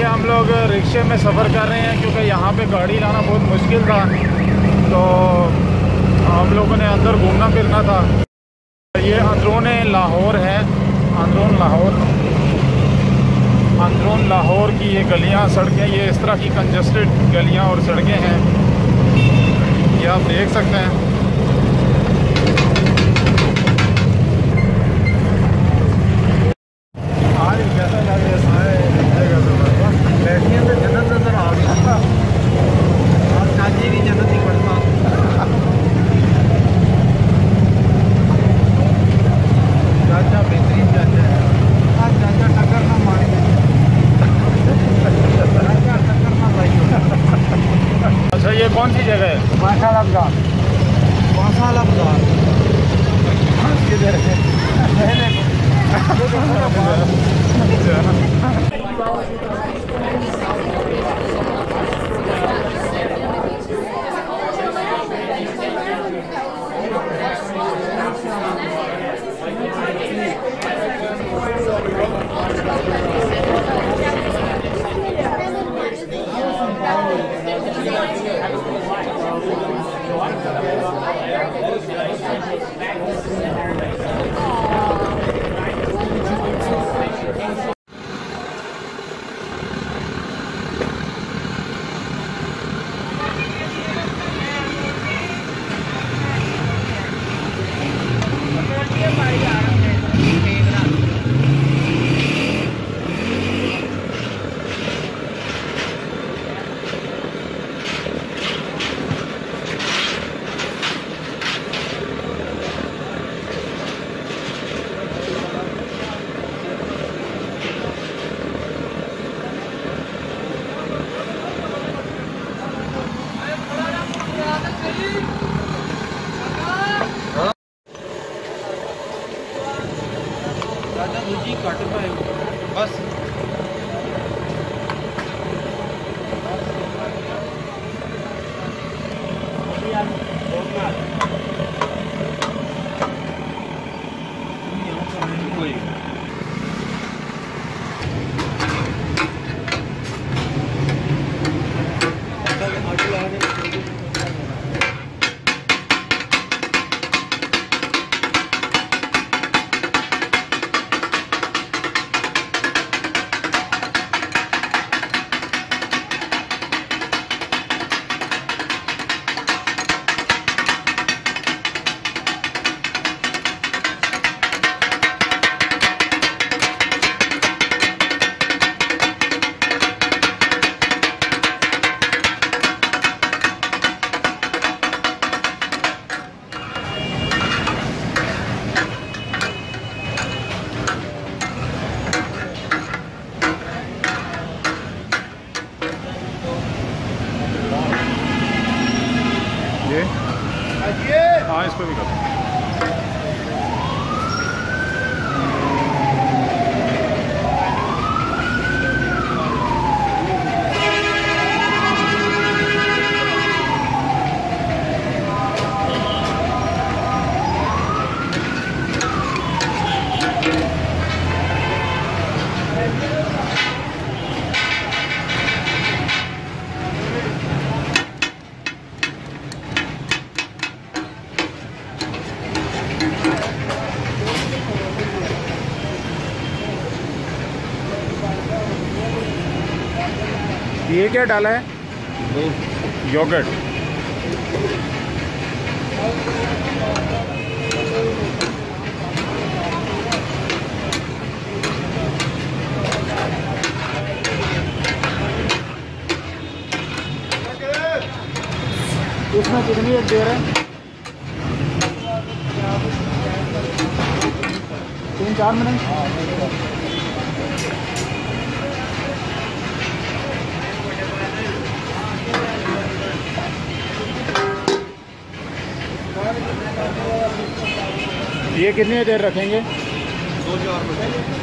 हम लोग रिक्शे में सफ़र कर रहे हैं क्योंकि यहाँ पे गाड़ी लाना बहुत मुश्किल था, तो हम लोगों ने अंदर घूमना फिरना था। ये अंदरून लाहौर है, अंदरून लाहौर की ये गलियाँ सड़कें, ये इस तरह की कंजस्टेड गलियाँ और सड़कें हैं, ये आप देख सकते हैं। आज कैसा लग रहा है, बैठने से जन्नत नजर आ गया, आज चाची की जन्नत ही पड़ता। चाचा बेहतरीन चाचा है, आज चाचा टक्कर ना मारे, चाचा टक्कर ना भाई। अच्छा, ये कौन सी जगह है? माशाला बाजार, माशाला बाजार किधर है? बस ये हाँ, इसको भी कर। ये क्या डाला है? योगर्ट। उसमें कितनी दे रहे हैं? 3-4 मिनट। ये कितनी देर रखेंगे? 2-4 मिनट।